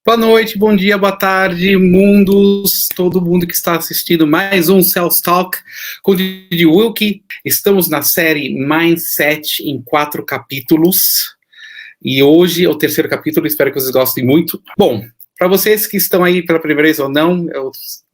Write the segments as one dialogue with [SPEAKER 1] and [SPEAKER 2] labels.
[SPEAKER 1] Boa noite, bom dia, boa tarde, mundos, todo mundo que está assistindo mais um Sales Talk com o Didi Wilke. Estamos na série Mindset em 4 capítulos e hoje é o terceiro capítulo, espero que vocês gostem muito. Bom, para vocês que estão aí pela primeira vez ou não,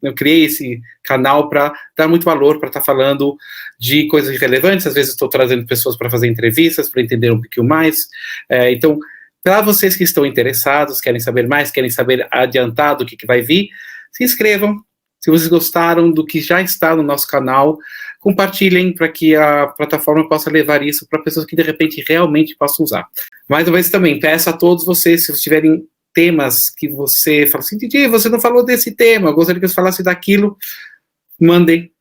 [SPEAKER 1] eu criei esse canal para dar muito valor, para estar falando de coisas relevantes. Às vezes estou trazendo pessoas para fazer entrevistas, para entender um pouquinho mais. Então, para vocês que estão interessados, querem saber mais, querem saber adiantado o que vai vir, se inscrevam. Se vocês gostaram do que já está no nosso canal, compartilhem para que a plataforma possa levar isso para pessoas que de repente realmente possam usar. Mais uma vez também, peço a todos vocês, se vocês tiverem temas que você fala assim, Didi, você não falou desse tema, eu gostaria que você falasse daquilo, mandem,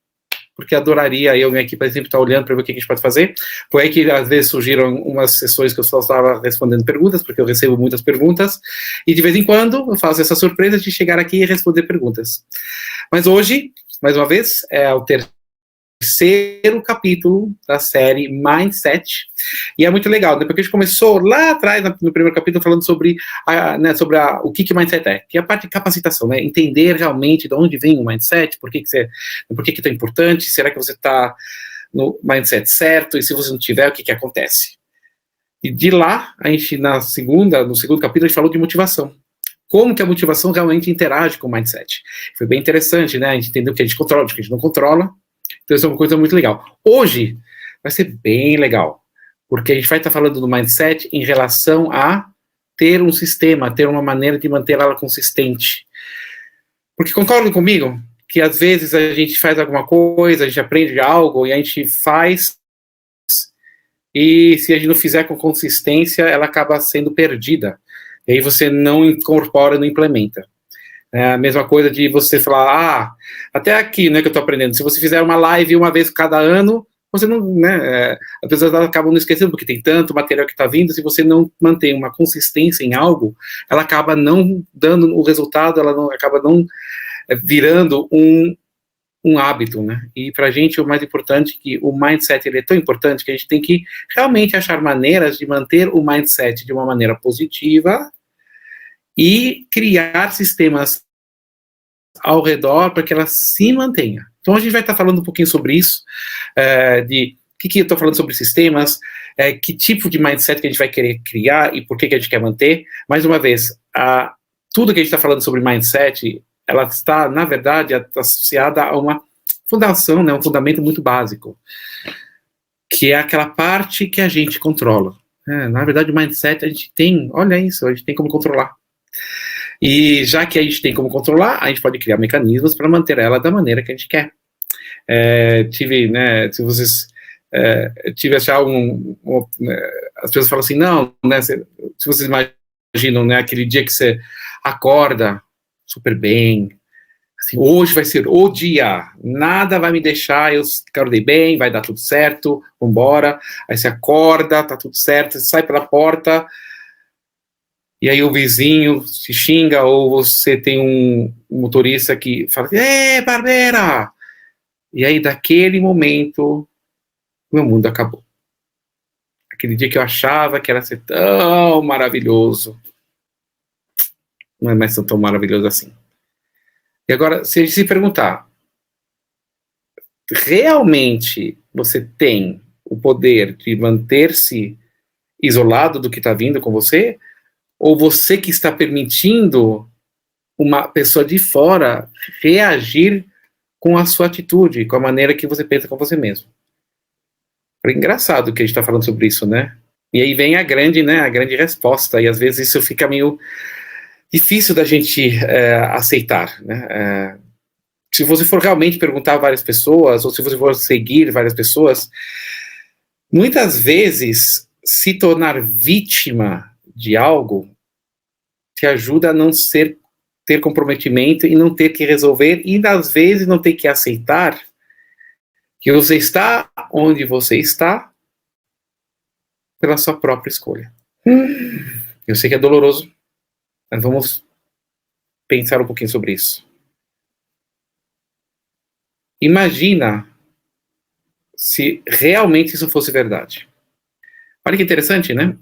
[SPEAKER 1] porque adoraria eu, minha equipe, sempre estar olhando para ver o que a gente pode fazer. Foi aí que às vezes surgiram umas sessões que eu só estava respondendo perguntas, porque eu recebo muitas perguntas, e de vez em quando eu faço essa surpresa de chegar aqui e responder perguntas. Mas hoje, mais uma vez, é o terceiro capítulo da série Mindset, e é muito legal, depois que a gente começou lá atrás, no primeiro capítulo, falando sobre, o que Mindset é, que é a parte de capacitação, né, entender realmente de onde vem o Mindset, por que é tão importante, será que você está no Mindset certo, e se você não tiver, o que acontece? E de lá, a gente, no segundo capítulo, a gente falou de motivação. Como que a motivação realmente interage com o Mindset. Foi bem interessante, né, a gente entendeu o que a gente controla, o que a gente não controla. Então isso é uma coisa muito legal. Hoje vai ser bem legal, porque a gente vai estar falando do mindset em relação a ter um sistema, ter uma maneira de manter ela consistente. Porque concordam comigo que às vezes a gente faz alguma coisa, a gente aprende algo e a gente faz, e se a gente não fizer com consistência, ela acaba sendo perdida. E aí você não incorpora, não implementa. É a mesma coisa de você falar, até aqui, né, que eu estou aprendendo, se você fizer uma live uma vez cada ano, você não, né, as pessoas acabam não esquecendo, porque tem tanto material que está vindo, se você não mantém uma consistência em algo, ela acaba não dando o resultado, acaba não virando um hábito, né, e pra gente o mais importante, que o mindset, ele é tão importante, que a gente tem que realmente achar maneiras de manter o mindset de uma maneira positiva, e criar sistemas ao redor para que ela se mantenha. Então a gente vai estar falando um pouquinho sobre isso, de o que eu estou falando sobre sistemas, que tipo de mindset que a gente vai querer criar e por que a gente quer manter. Mais uma vez, tudo que a gente está falando sobre mindset, ela está, na verdade, associada a uma fundação, né, um fundamento muito básico, que é aquela parte que a gente controla. Na verdade, o mindset a gente tem, olha isso, a gente tem como controlar. E já que a gente tem como controlar, a gente pode criar mecanismos para manter ela da maneira que a gente quer. Se vocês tive achar as pessoas falam assim, não, né, se vocês imaginam, né, aquele dia que você acorda super bem, assim, hoje vai ser o dia, nada vai me deixar, eu acordei bem, vai dar tudo certo, vambora, aí você acorda, tá tudo certo, você sai pela porta, e aí o vizinho se xinga, ou você tem um motorista que fala, barbeira! E aí, daquele momento, meu mundo acabou. Aquele dia que eu achava que era ser tão maravilhoso, não é mais tão maravilhoso assim. E agora, se a gente se perguntar, realmente você tem o poder de manter-se isolado do que está vindo com você? Ou você que está permitindo uma pessoa de fora reagir com a sua atitude, com a maneira que você pensa com você mesmo? É engraçado que a gente está falando sobre isso, né? E aí vem a grande resposta, e às vezes isso fica meio difícil da gente aceitar, né? Se você for realmente perguntar a várias pessoas, ou se você for seguir várias pessoas, muitas vezes se tornar vítima de algo te ajuda a não ter comprometimento e não ter que resolver, e às vezes não ter que aceitar que você está onde você está pela sua própria escolha. Eu sei que é doloroso, mas vamos pensar um pouquinho sobre isso. Imagina se realmente isso fosse verdade. Olha que interessante, né?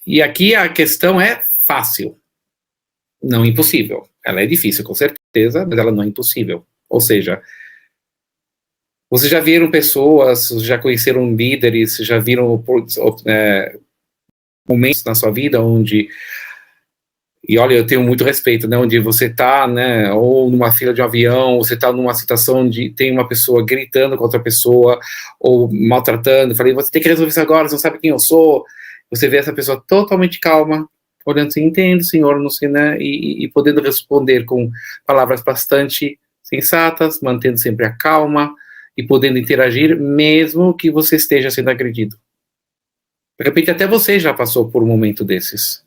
[SPEAKER 1] E aqui a questão é fácil. não impossível. Ela é difícil, com certeza, mas ela não é impossível. Ou seja, vocês já viram pessoas, já conheceram líderes, já viram momentos na sua vida onde, e olha, eu tenho muito respeito, né, onde você está, né, ou numa fila de um avião, você está numa situação onde tem uma pessoa gritando com outra pessoa, ou maltratando, falei, você tem que resolver isso agora, você não sabe quem eu sou, você vê essa pessoa totalmente calma, olhando assim, entendo, senhor, não sei, né, e podendo responder com palavras bastante sensatas, mantendo sempre a calma, e podendo interagir, mesmo que você esteja sendo agredido. De repente, até você já passou por um momento desses.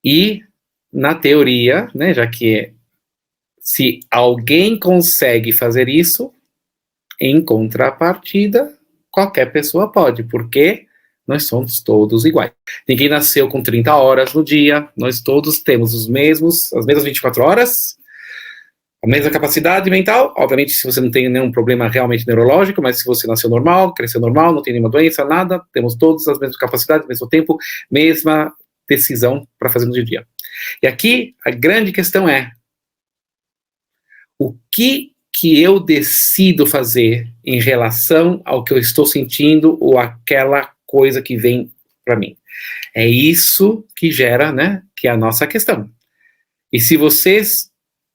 [SPEAKER 1] E, na teoria, né, já que se alguém consegue fazer isso, em contrapartida, qualquer pessoa pode, porque nós somos todos iguais. Ninguém nasceu com 30 horas no dia, nós todos temos as mesmas 24 horas, a mesma capacidade mental, obviamente se você não tem nenhum problema realmente neurológico, mas se você nasceu normal, cresceu normal, não tem nenhuma doença, nada, temos todas as mesmas capacidades, mesmo tempo, mesma decisão para fazer no dia a dia. E aqui a grande questão é, o que eu decido fazer em relação ao que eu estou sentindo ou aquela coisa que vem para mim? É isso que gera, né, que é a nossa questão. E se vocês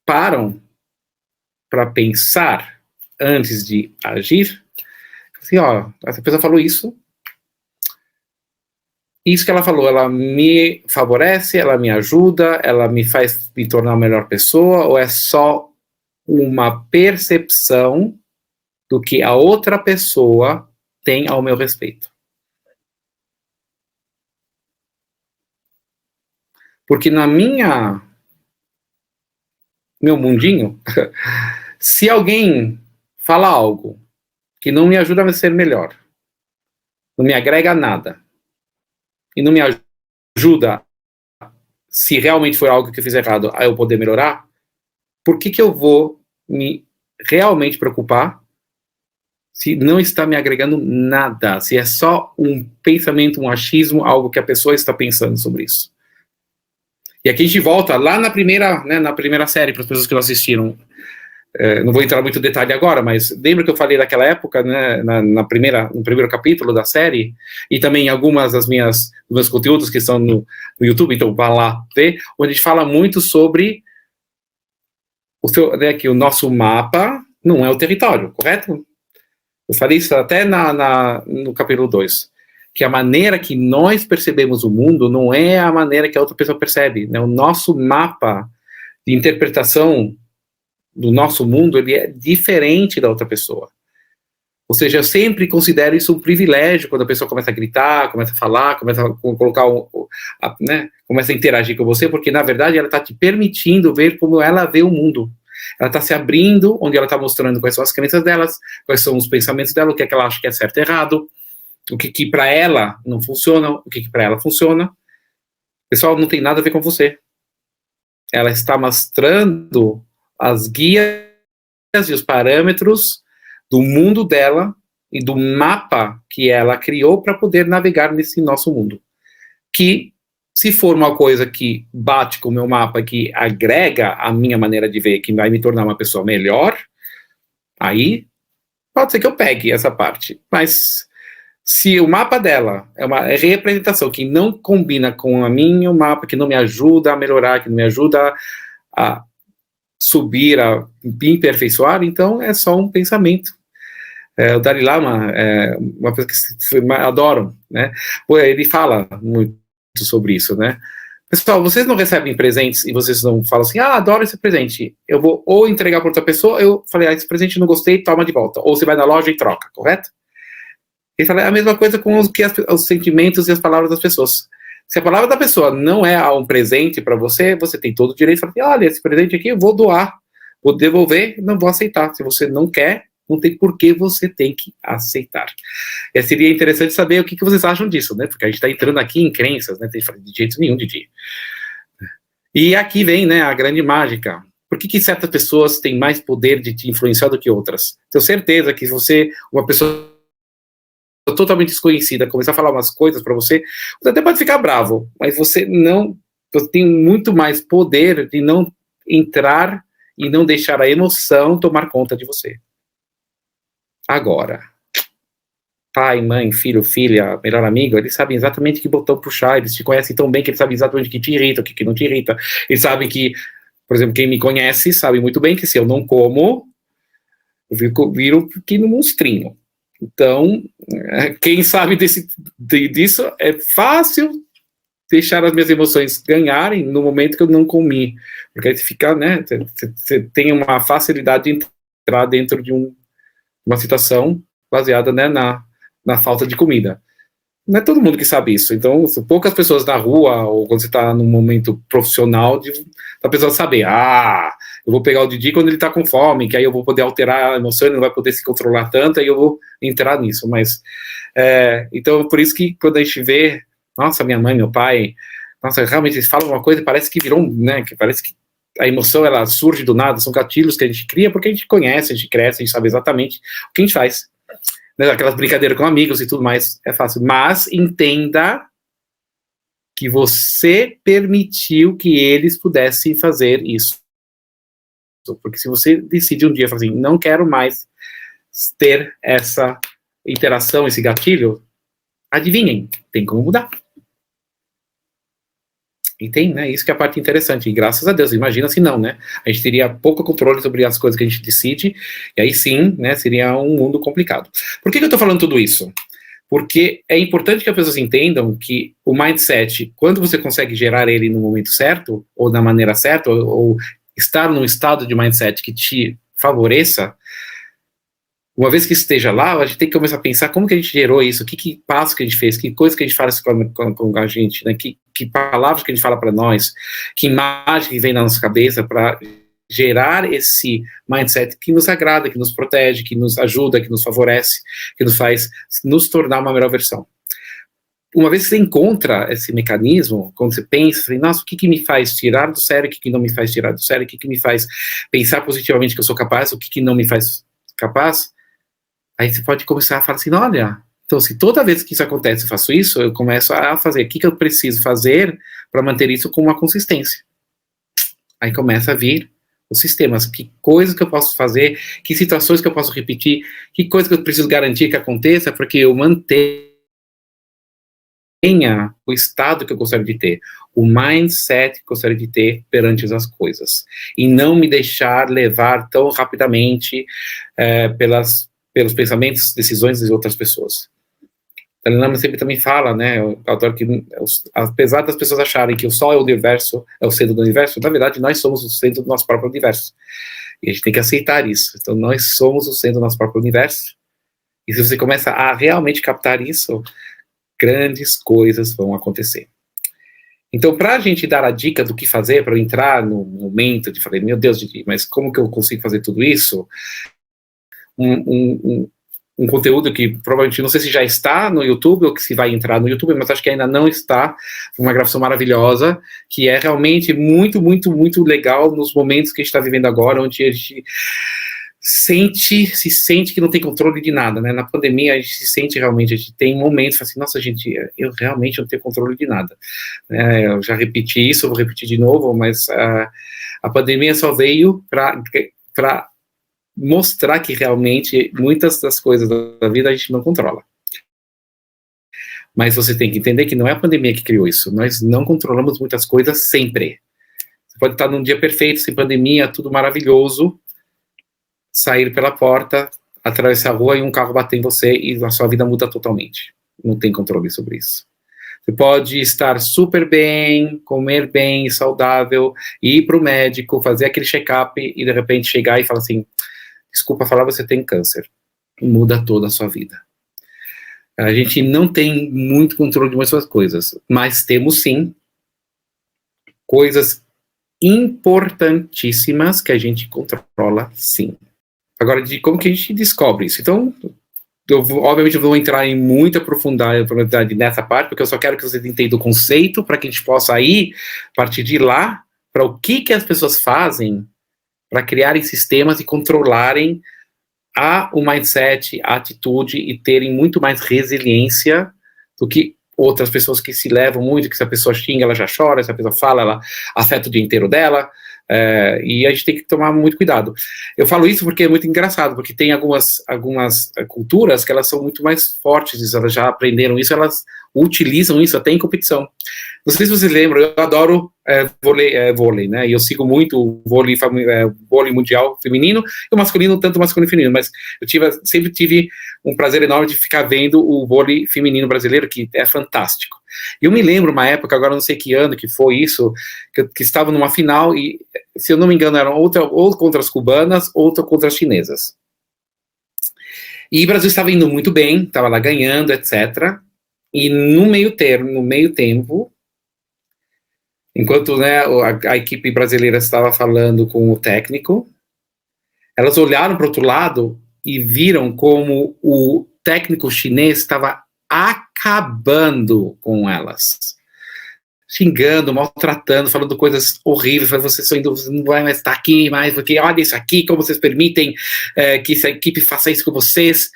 [SPEAKER 1] param para pensar antes de agir, assim, ó, essa pessoa falou isso que ela falou, ela me favorece, ela me ajuda, ela me faz me tornar uma melhor pessoa, ou é só uma percepção do que a outra pessoa tem ao meu respeito? Porque na meu mundinho, se alguém fala algo que não me ajuda a ser melhor, não me agrega nada, e não me ajuda, se realmente for algo que eu fiz errado, a eu poder melhorar, por que eu vou me realmente preocupar se não está me agregando nada, se é só um pensamento, um achismo, algo que a pessoa está pensando sobre isso? E aqui a gente volta lá na primeira, né, na primeira série, para as pessoas que não assistiram. Não vou entrar muito em detalhe agora, mas lembra que eu falei daquela época, né, no primeiro capítulo da série, e também algumas dos meus conteúdos que estão no YouTube, então vá lá ver, onde a gente fala muito sobre que o nosso mapa não é o território, correto? Eu falei isso até no capítulo 2, que a maneira que nós percebemos o mundo não é a maneira que a outra pessoa percebe, né? O nosso mapa de interpretação do nosso mundo, ele é diferente da outra pessoa. Ou seja, eu sempre considero isso um privilégio quando a pessoa começa a gritar, começa a falar, começa a colocar, né, começa a interagir com você, porque na verdade ela está te permitindo ver como ela vê o mundo. Ela está se abrindo, onde ela está mostrando quais são as crenças delas, quais são os pensamentos dela, o que é que ela acha que é certo e errado, o que para ela não funciona, o que para ela funciona. Pessoal, não tem nada a ver com você. Ela está mostrando as guias e os parâmetros do mundo dela e do mapa que ela criou para poder navegar nesse nosso mundo. Que, se for uma coisa que bate com o meu mapa, que agrega a minha maneira de ver, que vai me tornar uma pessoa melhor, aí pode ser que eu pegue essa parte. Mas se o mapa dela é uma representação que não combina com o mapa, que não me ajuda a melhorar, que não me ajuda a subir, a me aperfeiçoar, então é só um pensamento. O Dalai Lama, uma coisa que adoro, né? Ele fala muito sobre isso, né? Pessoal, vocês não recebem presentes e vocês não falam assim, adoro esse presente, eu vou ou entregar para outra pessoa, eu falei, esse presente não gostei, toma de volta, ou você vai na loja e troca, correto? Ele fala a mesma coisa com os sentimentos e as palavras das pessoas. Se a palavra da pessoa não é um presente para você, você tem todo o direito de falar, olha, esse presente aqui eu vou doar, vou devolver, não vou aceitar. Se você não quer, não tem por que você tem que aceitar. Seria interessante saber o que vocês acham disso, né? Porque a gente está entrando aqui em crenças, né? Tem que falar de jeito nenhum, Didi. E aqui vem, né, a grande mágica. Por que certas pessoas têm mais poder de te influenciar do que outras? Tenho certeza que se você, uma pessoa totalmente desconhecida, começar a falar umas coisas para você, você até pode ficar bravo, mas você não você tem muito mais poder de não entrar e não deixar a emoção tomar conta de você. Agora, pai, mãe, filho, filha, melhor amigo, eles sabem exatamente que botão puxar, eles te conhecem tão bem que eles sabem exatamente o que te irrita, o que não te irrita. Eles sabem que, por exemplo, quem me conhece sabe muito bem que se eu não como, eu viro um pequeno monstrinho. Então, quem sabe disso, é fácil deixar as minhas emoções ganharem no momento que eu não comi. Porque aí você fica, né, você tem uma facilidade de entrar dentro de uma situação baseada, né, na falta de comida. Não é todo mundo que sabe isso. Então, poucas pessoas na rua, ou quando você está num momento profissional, da pessoa saber, eu vou pegar o Didi quando ele está com fome, que aí eu vou poder alterar a emoção, ele não vai poder se controlar tanto, aí eu vou entrar nisso. Mas, então, por isso que quando a gente vê, nossa, minha mãe, meu pai, nossa, realmente eles falam uma coisa e parece que virou, né, que parece que a emoção, ela surge do nada, são gatilhos que a gente cria porque a gente conhece, a gente cresce, a gente sabe exatamente o que a gente faz. Aquelas brincadeiras com amigos e tudo mais, é fácil. Mas entenda que você permitiu que eles pudessem fazer isso. Porque se você decide um dia, falar assim, não quero mais ter essa interação, esse gatilho, adivinhem, tem como mudar. E tem, né, isso que é a parte interessante, e graças a Deus, imagina se não, né, a gente teria pouco controle sobre as coisas que a gente decide, e aí sim, né, seria um mundo complicado. Por que eu tô falando tudo isso? Porque é importante que as pessoas entendam que o mindset, quando você consegue gerar ele no momento certo, ou da maneira certa, ou estar num estado de mindset que te favoreça, uma vez que esteja lá, a gente tem que começar a pensar como que a gente gerou isso, que passo que a gente fez, que coisa que a gente faz com a gente, né? Que palavras que a gente fala para nós, que imagem que vem na nossa cabeça para gerar esse mindset que nos agrada, que nos protege, que nos ajuda, que nos favorece, que nos faz nos tornar uma melhor versão. Uma vez que você encontra esse mecanismo, quando você pensa, assim, nossa, o que me faz tirar do sério, o que não me faz tirar do sério, o que me faz pensar positivamente que eu sou capaz, o que não me faz capaz, aí você pode começar a falar assim, olha, então se toda vez que isso acontece eu faço isso, eu começo a fazer, o que eu preciso fazer para manter isso com uma consistência? Aí começa a vir os sistemas, que coisas que eu posso fazer, que situações que eu posso repetir, que coisas que eu preciso garantir que aconteça para que eu mantenha o estado que eu gostaria de ter, o mindset que eu gostaria de ter perante as coisas, e não me deixar levar tão rapidamente pelos pensamentos, decisões de outras pessoas. A Lama sempre também fala, né, eu adoro que, apesar das pessoas acharem que o Sol é o universo, é o centro do universo, na verdade nós somos o centro do nosso próprio universo, e a gente tem que aceitar isso. Então nós somos o centro do nosso próprio universo, e se você começa a realmente captar isso, grandes coisas vão acontecer. Então, para a gente dar a dica do que fazer, para eu entrar no momento de falar, meu Deus, mas como que eu consigo fazer tudo isso? Um conteúdo que provavelmente, não sei se já está no YouTube, ou que se vai entrar no YouTube, mas acho que ainda não está, uma gravação maravilhosa, que é realmente muito, muito, muito legal nos momentos que a gente está vivendo agora, onde a gente se sente que não tem controle de nada, né? Na pandemia a gente se sente realmente, a gente tem momentos assim, nossa, gente, eu realmente não tenho controle de nada. Eu já repeti isso, vou repetir de novo, mas a pandemia só veio para mostrar que realmente muitas das coisas da vida a gente não controla. Mas você tem que entender que não é a pandemia que criou isso, nós não controlamos muitas coisas sempre. Você pode estar num dia perfeito, sem pandemia, tudo maravilhoso, sair pela porta, atravessar a rua e um carro bater em você e a sua vida muda totalmente. Não tem controle sobre isso. Você pode estar super bem, comer bem, saudável, ir para o médico, fazer aquele check-up e de repente chegar e falar assim, desculpa falar, você tem câncer. Muda toda a sua vida. A gente não tem muito controle de muitas coisas, mas temos sim coisas importantíssimas que a gente controla sim. Agora, de como que a gente descobre isso? Então, obviamente, eu vou entrar em muita profundidade nessa parte, porque eu só quero que vocês entendam o conceito, para que a gente possa ir, a partir de lá, para o que as pessoas fazem para criarem sistemas e controlarem o mindset, a atitude, e terem muito mais resiliência do que outras pessoas que se levam muito, que se a pessoa xinga, ela já chora, se a pessoa fala, ela afeta o dia inteiro dela, e a gente tem que tomar muito cuidado. Eu falo isso porque é muito engraçado, porque tem algumas culturas que elas são muito mais fortes, elas já aprenderam isso, elas utilizam isso até em competição. Não sei se vocês lembram, eu adoro vôlei, né, e eu sigo muito o vôlei mundial feminino, e o masculino, tanto masculino e feminino, mas eu sempre tive um prazer enorme de ficar vendo o vôlei feminino brasileiro, que é fantástico. E eu me lembro uma época, agora não sei que ano que foi isso, que estava numa final, e se eu não me engano, eram ou contra as cubanas, ou contra as chinesas. E o Brasil estava indo muito bem, estava lá ganhando, etc., e no meio tempo, enquanto, né, a equipe brasileira estava falando com o técnico, elas olharam para o outro lado e viram como o técnico chinês estava acabando com elas. Xingando, maltratando, falando coisas horríveis, falando, você não vai mais estar aqui mais, porque olha isso aqui, como vocês permitem que essa equipe faça isso com vocês.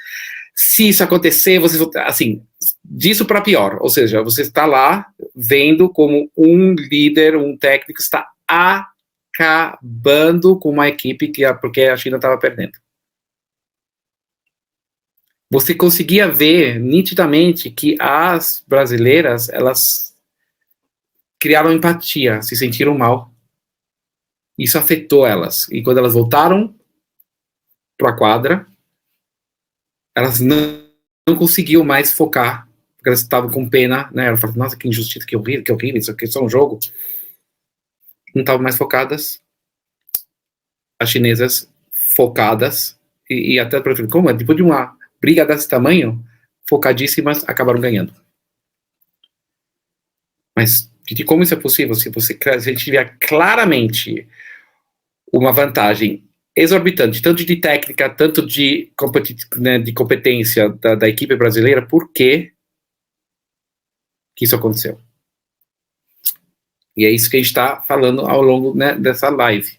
[SPEAKER 1] Se isso acontecer, vocês vão... Assim, disso para pior. Ou seja, você está lá vendo como um líder, um técnico está acabando com uma equipe porque a China estava perdendo. Você conseguia ver nitidamente que as brasileiras, elas criaram empatia, se sentiram mal. Isso afetou elas. E quando elas voltaram para a quadra, elas não conseguiam mais focar, porque elas estavam com pena, né? Elas falaram, nossa, que injustiça, que horrível, isso aqui é só um jogo. Não estavam mais focadas. As chinesas focadas, e até para como depois de uma briga desse tamanho, focadíssimas, acabaram ganhando. Mas de como isso é possível? Se a gente tiver claramente uma vantagem exorbitante, tanto de técnica, tanto de competência da equipe brasileira, por que isso aconteceu? E é isso que a gente está falando ao longo, né, dessa live.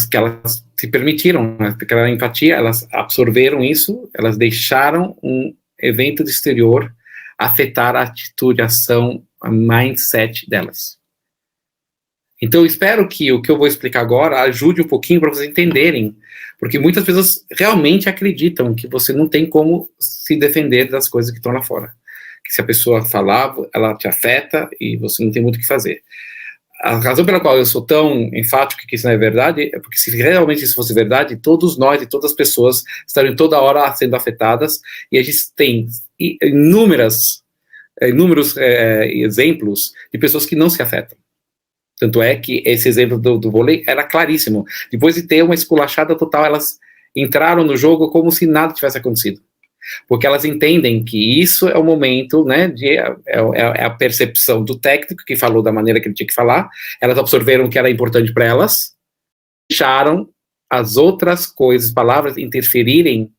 [SPEAKER 1] Que elas se permitiram, né, aquela empatia, elas absorveram isso, elas deixaram um evento do exterior afetar a atitude, a ação, a mindset delas. Então, eu espero que o que eu vou explicar agora ajude um pouquinho para vocês entenderem, porque muitas pessoas realmente acreditam que você não tem como se defender das coisas que estão lá fora. Que se a pessoa falar, ela te afeta e você não tem muito o que fazer. A razão pela qual eu sou tão enfático que isso não é verdade é porque se realmente isso fosse verdade, todos nós e todas as pessoas estariam toda hora sendo afetadas, e a gente tem inúmeros exemplos de pessoas que não se afetam. Tanto é que esse exemplo do vôlei era claríssimo. Depois de ter uma esculachada total, elas entraram no jogo como se nada tivesse acontecido. Porque elas entendem que isso é o momento, né, é a percepção do técnico, que falou da maneira que ele tinha que falar, elas absorveram o que era importante para elas, deixaram as outras coisas, palavras, interferirem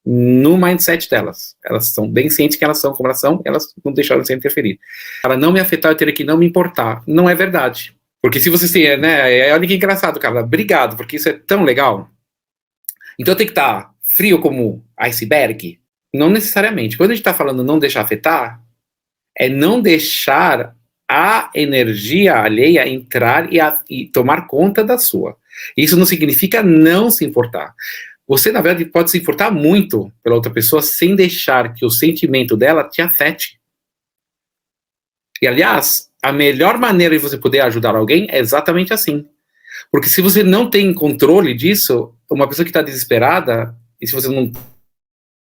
[SPEAKER 1] no mindset delas. Elas são bem cientes que elas são como elas são, elas não deixaram de se interferir. Para não me afetar, eu teria que não me importar. Não é verdade. Porque se você tem, né, olha que engraçado, cara, obrigado, porque isso é tão legal. Então tem que estar frio como iceberg? Não necessariamente. Quando a gente está falando não deixar afetar, é não deixar a energia alheia entrar e tomar conta da sua. Isso não significa não se importar. Você, na verdade, pode se importar muito pela outra pessoa sem deixar que o sentimento dela te afete. E, aliás, a melhor maneira de você poder ajudar alguém é exatamente assim. Porque se você não tem controle disso, uma pessoa que está desesperada, e se você não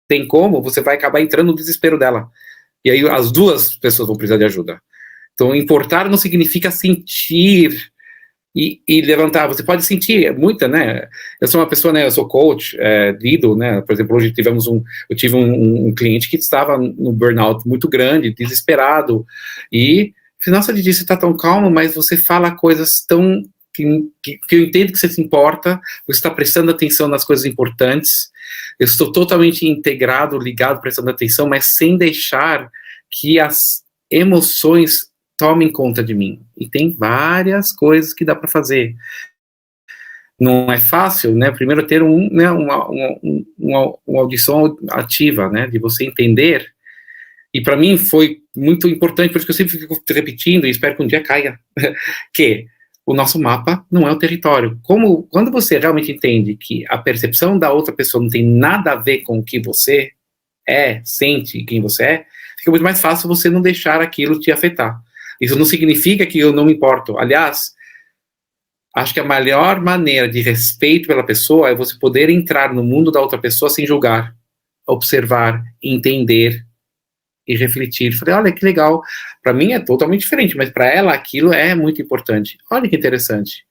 [SPEAKER 1] tem como, você vai acabar entrando no desespero dela. E aí as duas pessoas vão precisar de ajuda. Então, importar não significa sentir e levantar. Você pode sentir muita, né? Eu sou uma pessoa, né? Eu sou coach, lido, né? Por exemplo, hoje eu tive um cliente que estava no burnout muito grande, desesperado, e nossa, Didi, você está tão calmo, mas você fala coisas tão que eu entendo que você se importa, você está prestando atenção nas coisas importantes, eu estou totalmente integrado, ligado, prestando atenção, mas sem deixar que as emoções tomem conta de mim. E tem várias coisas que dá para fazer. Não é fácil, né? Primeiro ter uma audição ativa, né? De você entender E para mim foi muito importante, por isso que eu sempre fico repetindo, e espero que um dia caia, que o nosso mapa não é o território. Quando você realmente entende que a percepção da outra pessoa não tem nada a ver com o que você sente, quem você fica muito mais fácil você não deixar aquilo te afetar. Isso não significa que eu não me importo. Aliás, acho que a melhor maneira de respeito pela pessoa é você poder entrar no mundo da outra pessoa sem julgar, observar, entender e refletir. Falei, olha que legal, para mim é totalmente diferente, mas para ela aquilo é muito importante. Olha que interessante.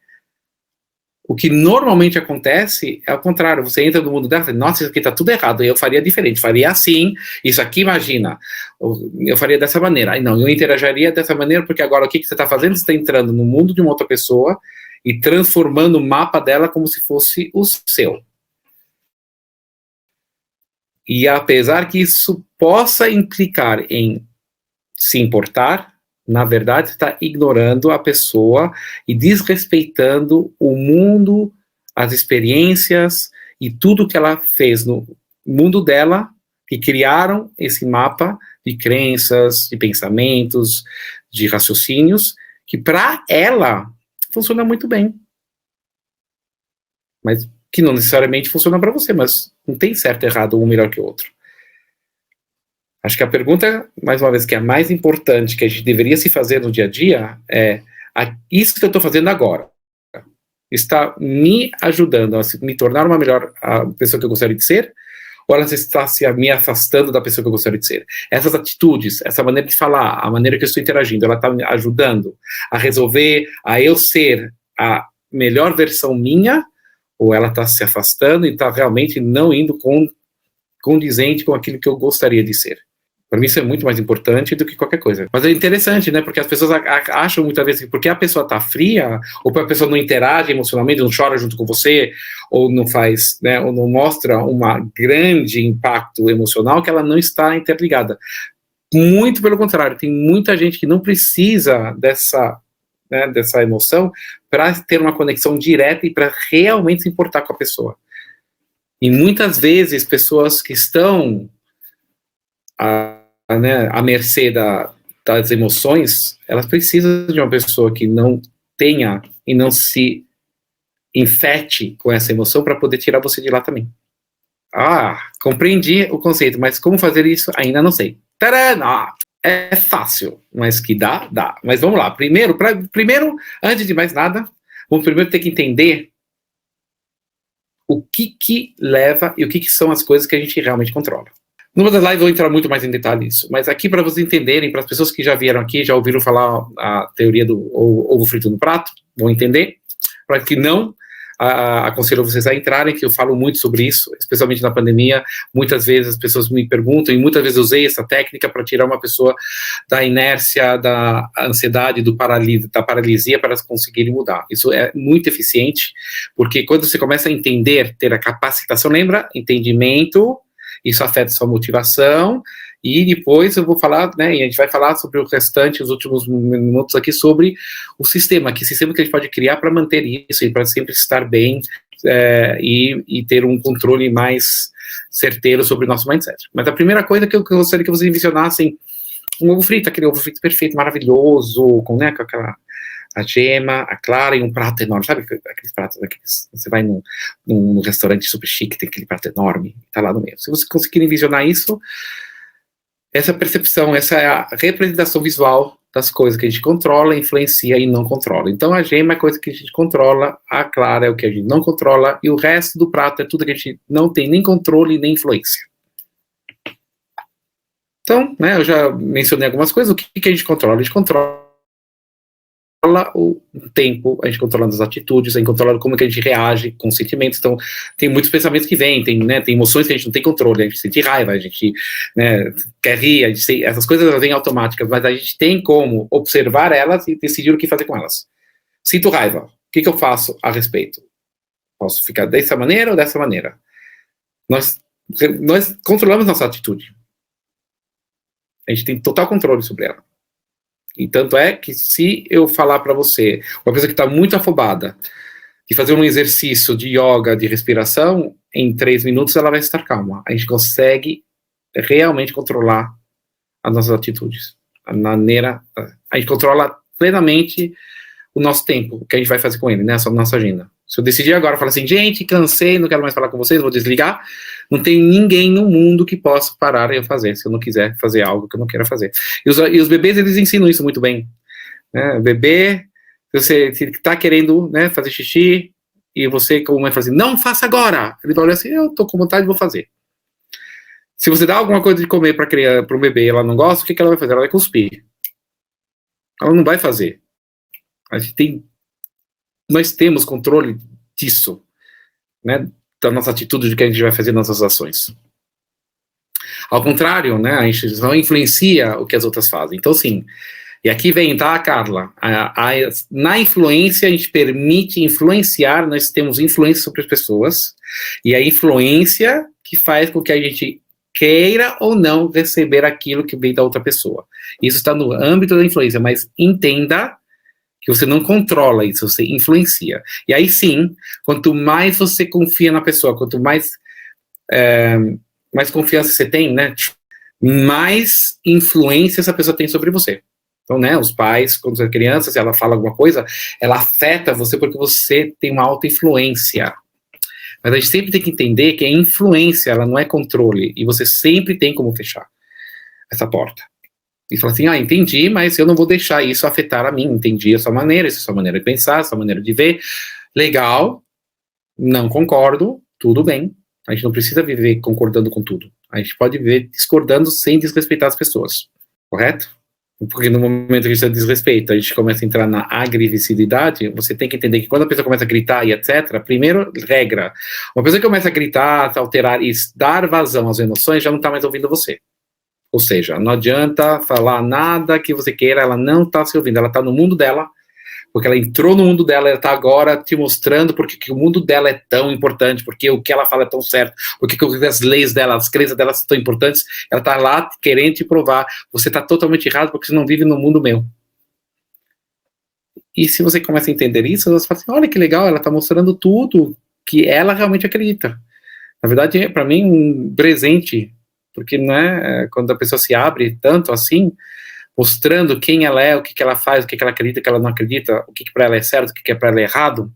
[SPEAKER 1] O que normalmente acontece é ao contrário, você entra no mundo dela e fala, nossa, isso aqui tá tudo errado, eu faria diferente, faria assim, isso aqui, imagina, eu faria dessa maneira. Não, eu interagiria dessa maneira, porque agora o que você está fazendo? Você está entrando no mundo de uma outra pessoa e transformando o mapa dela como se fosse o seu. E apesar que isso possa implicar em se importar, na verdade está ignorando a pessoa e desrespeitando o mundo, as experiências e tudo que ela fez no mundo dela, que criaram esse mapa de crenças, de pensamentos, de raciocínios, que para ela funciona muito bem. Mas que não necessariamente funciona para você, mas não tem certo e errado, um melhor que o outro. Acho que a pergunta, mais uma vez, que é a mais importante que a gente deveria se fazer no dia a dia é, isso que eu estou fazendo agora está me ajudando a me tornar uma melhor pessoa que eu gostaria de ser, ou ela está me afastando da pessoa que eu gostaria de ser? Essas atitudes, essa maneira de falar, a maneira que eu estou interagindo, ela está me ajudando a resolver, a eu ser a melhor versão minha, ou ela está se afastando e está realmente não indo condizente com aquilo que eu gostaria de ser? Para mim isso é muito mais importante do que qualquer coisa. Mas é interessante, né? Porque as pessoas acham muitas vezes que porque a pessoa está fria, ou porque a pessoa não interage emocionalmente, não chora junto com você, ou não faz, né? Ou não mostra um grande impacto emocional, que ela não está interligada. Muito pelo contrário, tem muita gente que não precisa dessa emoção para ter uma conexão direta e para realmente se importar com a pessoa. E muitas vezes pessoas que estão à mercê das emoções, elas precisam de uma pessoa que não tenha e não se infete com essa emoção para poder tirar você de lá também. Compreendi o conceito, mas como fazer isso? Ainda não sei. Tcharam! É fácil, mas que dá. Mas vamos lá. Primeiro, antes de mais nada, vamos primeiro ter que entender o que leva e o que são as coisas que a gente realmente controla. Numa das lives eu vou entrar muito mais em detalhe nisso, mas aqui para vocês entenderem, para as pessoas que já vieram aqui, já ouviram falar a teoria do ovo frito no prato, vão entender. Para que não, aconselho vocês a entrarem, que eu falo muito sobre isso, especialmente na pandemia. Muitas vezes as pessoas me perguntam, e muitas vezes eu usei essa técnica para tirar uma pessoa da inércia, da ansiedade, da paralisia, para elas conseguirem mudar. Isso é muito eficiente, porque quando você começa a entender, ter a capacitação, lembra? Entendimento, isso afeta sua motivação, e depois eu vou falar, né, e a gente vai falar sobre o restante, os últimos minutos aqui, sobre o sistema que a gente pode criar para manter isso, e para sempre estar bem, e ter um controle mais certeiro sobre o nosso mindset. Mas a primeira coisa que eu gostaria que vocês envisionassem, um ovo frito, aquele ovo frito perfeito, maravilhoso, com aquela a gema, a clara e um prato enorme. Sabe aqueles pratos, você vai num restaurante super chique, tem aquele prato enorme, tá lá no meio. Se você conseguir envisionar isso, essa percepção, essa é a representação visual das coisas que a gente controla, influencia e não controla. Então a gema é a coisa que a gente controla, a clara é o que a gente não controla, e o resto do prato é tudo que a gente não tem nem controle nem influência. Então, né, eu já mencionei algumas coisas. O que a gente controla? A gente controla o tempo, a gente controla as atitudes, a gente controla como que a gente reage com os sentimentos. Então, tem muitos pensamentos que vêm, tem emoções que a gente não tem controle, a gente sente raiva, a gente, né, quer rir, essas coisas elas vêm automáticas, mas a gente tem como observar elas e decidir o que fazer com elas. Sinto raiva, o que eu faço a respeito? Posso ficar dessa maneira ou dessa maneira? Nós controlamos nossa atitude. A gente tem total controle sobre ela. E tanto é que se eu falar para você, uma pessoa que está muito afobada, de fazer um exercício de yoga, de respiração, em 3 minutos ela vai estar calma. A gente consegue realmente controlar as nossas atitudes. A gente controla plenamente o nosso tempo, o que a gente vai fazer com ele, né? A nossa agenda. Se eu decidir agora, falar assim, gente, cansei, não quero mais falar com vocês, vou desligar, não tem ninguém no mundo que possa parar eu fazer, se eu não quiser fazer algo que eu não quero fazer. E os bebês, eles ensinam isso muito bem. Né? O bebê, você está querendo, né, fazer xixi, e você, como mãe, fala assim, não faça agora. Ele vai olhar assim, eu estou com vontade, vou fazer. Se você dá alguma coisa de comer para um bebê e ela não gosta, o que ela vai fazer? Ela vai cuspir. Ela não vai fazer. Nós temos controle disso, né, da nossa atitude, de que a gente vai fazer nossas ações. Ao contrário, né, a gente não influencia o que as outras fazem. Então, sim, e aqui vem, tá, Carla? Na influência, a gente permite influenciar, nós temos influência sobre as pessoas, e a influência que faz com que a gente queira ou não receber aquilo que vem da outra pessoa. Isso está no âmbito da influência, mas entenda que você não controla isso, você influencia. E aí sim, quanto mais você confia na pessoa, quanto mais confiança você tem, né, mais influência essa pessoa tem sobre você. Então, né, os pais, quando você é criança, se ela fala alguma coisa, ela afeta você porque você tem uma alta influência. Mas a gente sempre tem que entender que é influência, ela não é controle, e você sempre tem como fechar essa porta. E falar assim, entendi, mas eu não vou deixar isso afetar a mim, entendi a sua maneira, essa é a sua maneira de pensar, a sua maneira de ver, legal, não concordo, tudo bem, a gente não precisa viver concordando com tudo, a gente pode viver discordando sem desrespeitar as pessoas, correto? Porque no momento que a gente desrespeita, a gente começa a entrar na agressividade, você tem que entender que quando a pessoa começa a gritar e etc., primeiro, regra, uma pessoa que começa a gritar, a alterar e dar vazão às emoções, já não está mais ouvindo você. Ou seja, não adianta falar nada que você queira, ela não está se ouvindo, ela está no mundo dela, porque ela entrou no mundo dela, ela está agora te mostrando porque que o mundo dela é tão importante, porque o que ela fala é tão certo, porque as leis dela, as crenças dela são tão importantes, ela está lá querendo te provar, você está totalmente errado porque você não vive no mundo meu. E se você começa a entender isso, você fala assim, olha que legal, ela está mostrando tudo que ela realmente acredita. Na verdade, é para mim um presente, porque né, quando a pessoa se abre tanto assim, mostrando quem ela é, o que ela faz, o que ela acredita, o que ela não acredita, o que para ela é certo, o que para ela é errado,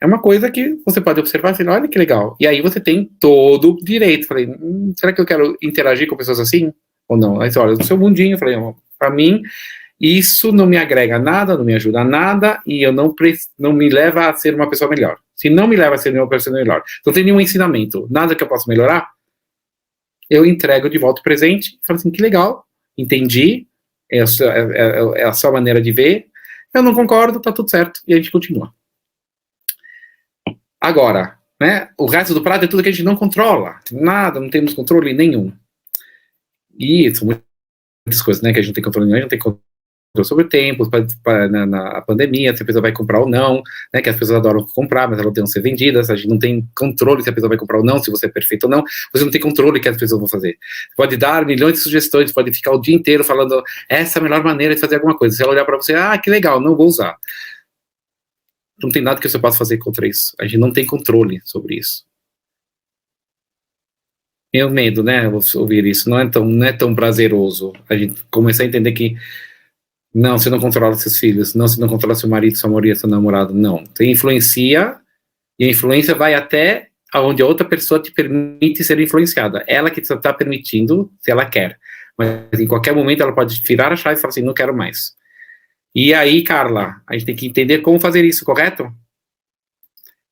[SPEAKER 1] é uma coisa que você pode observar e falar, olha que legal. E aí você tem todo o direito. Falei, será que eu quero interagir com pessoas assim? Ou não? Aí você olha, no seu mundinho, eu falei, para mim, isso não me agrega nada, não me ajuda a nada, e eu não me leva a ser uma pessoa melhor. Se não me leva a ser uma pessoa melhor, não tem nenhum ensinamento, nada que eu possa melhorar, eu entrego de volta o presente, e falo assim, que legal, entendi, é a sua maneira de ver, eu não concordo, tá tudo certo, e a gente continua. Agora, né, o resto do prato é tudo que a gente não controla, nada, não temos controle nenhum. E são muitas coisas, né, que a gente não tem controle nenhum, a gente não tem controle sobre o tempo, na pandemia, se a pessoa vai comprar ou não, né, que as pessoas adoram comprar, mas elas não ser vendidas, a gente não tem controle se a pessoa vai comprar ou não, se você é perfeito ou não, você não tem controle que as pessoas vão fazer. Você pode dar milhões de sugestões, pode ficar o dia inteiro falando, essa é a melhor maneira de fazer alguma coisa, se ela olhar para você, que legal, não vou usar. Não tem nada que você possa fazer contra isso, a gente não tem controle sobre isso. Meu medo, né, ouvir isso, não é tão prazeroso, a gente começar a entender que não, você não controla seus filhos, não, você não controla seu marido, sua mulher, seu namorado, não. Você influencia, e a influência vai até onde a outra pessoa te permite ser influenciada. Ela que está permitindo, se ela quer. Mas em qualquer momento ela pode virar a chave e falar assim, não quero mais. E aí, Carla, a gente tem que entender como fazer isso, correto?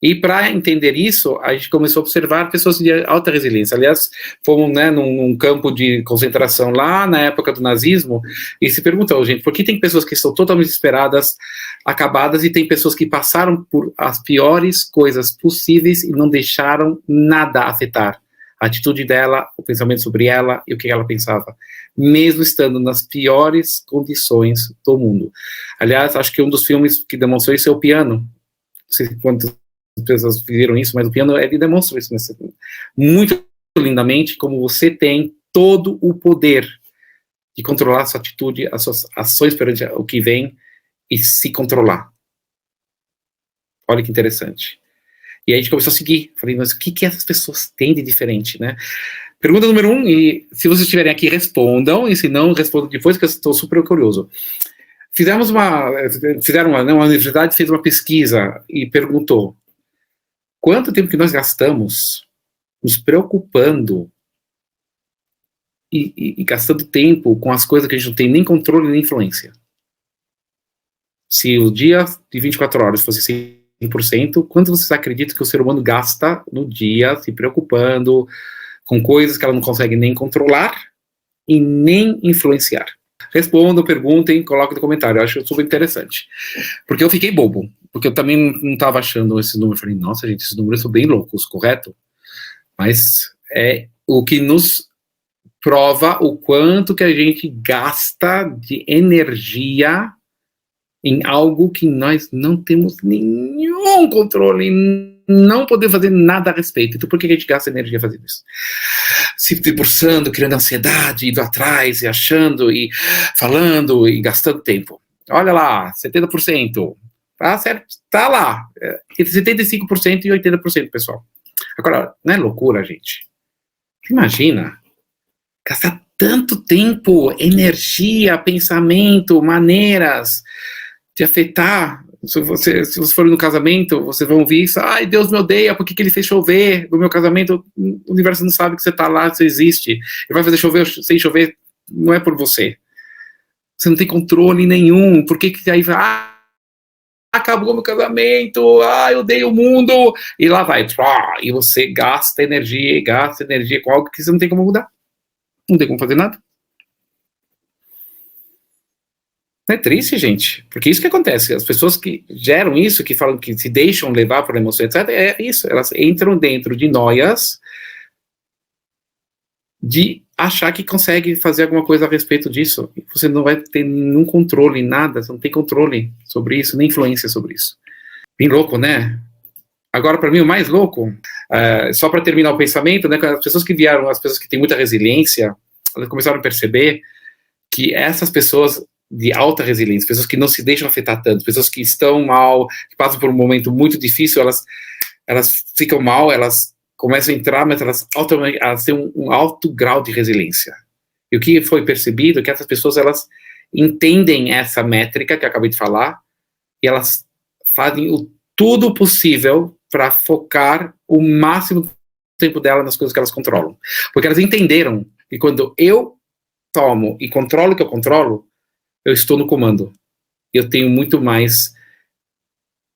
[SPEAKER 1] E para entender isso, a gente começou a observar pessoas de alta resiliência. Aliás, fomos, né, num campo de concentração lá na época do nazismo e se perguntou, gente, por que tem pessoas que estão totalmente desesperadas, acabadas, e tem pessoas que passaram por as piores coisas possíveis e não deixaram nada afetar a atitude dela, o pensamento sobre ela e o que ela pensava, mesmo estando nas piores condições do mundo. Aliás, acho que um dos filmes que demonstrou isso é O Piano. Não sei quantos pessoas viram isso, mas o piano, ele demonstra isso muito lindamente, como você tem todo o poder de controlar a sua atitude, as suas ações perante o que vem e se controlar. Olha que interessante. E aí a gente começou a seguir. Falei, mas o que essas pessoas têm de diferente, né? Pergunta número 1, e se vocês estiverem aqui, respondam, e se não, respondam depois, que eu estou super curioso. Uma universidade fez uma pesquisa e perguntou quanto tempo que nós gastamos nos preocupando e gastando tempo com as coisas que a gente não tem nem controle nem influência. Se o dia de 24 horas fosse 100%, quanto vocês acreditam que o ser humano gasta no dia se preocupando com coisas que ela não consegue nem controlar e nem influenciar? Respondam, perguntem, coloquem no comentário. Eu acho super interessante. Porque eu fiquei bobo. Porque eu também não estava achando esses números. Eu falei, nossa, gente, esses números são bem loucos, correto? Mas é o que nos prova o quanto que a gente gasta de energia em algo que nós não temos nenhum controle, não podemos fazer nada a respeito. Então por que a gente gasta energia fazendo isso? Se debruçando, criando ansiedade, indo atrás, e achando, e falando, e gastando tempo. Olha lá, 70%. Tá certo, tá lá. Entre 75% e 80%, pessoal. Agora, não é loucura, gente? Imagina gastar tanto tempo, energia, pensamento, maneiras de afetar. Se vocês forem no casamento, vocês vão ouvir isso. Ai, Deus me odeia, por que ele fez chover no meu casamento? O universo não sabe que você está lá, você existe. Ele vai fazer chover sem chover, não é por você. Você não tem controle nenhum. Por que aí vai... acabou meu casamento, eu odeio o mundo, e lá vai, e você gasta energia com algo que você não tem como mudar, não tem como fazer nada. Não é triste, gente? Porque isso que acontece, as pessoas que geram isso, que falam que se deixam levar por emoção, etc., é isso, elas entram dentro de noias de achar que consegue fazer alguma coisa a respeito disso. Você não vai ter nenhum controle, nada, você não tem controle sobre isso, nem influência sobre isso. Bem louco, né? Agora, para mim, o mais louco, só para terminar o pensamento, né, as pessoas que têm muita resiliência, elas começaram a perceber que essas pessoas de alta resiliência, pessoas que não se deixam afetar tanto, pessoas que estão mal, que passam por um momento muito difícil, elas ficam mal, elas começam a entrar, mas elas têm um alto grau de resiliência. E o que foi percebido é que essas pessoas, elas entendem essa métrica que eu acabei de falar, e elas fazem o tudo possível para focar o máximo do tempo dela nas coisas que elas controlam. Porque elas entenderam que quando eu tomo e controlo o que eu controlo, eu estou no comando. Eu tenho muito mais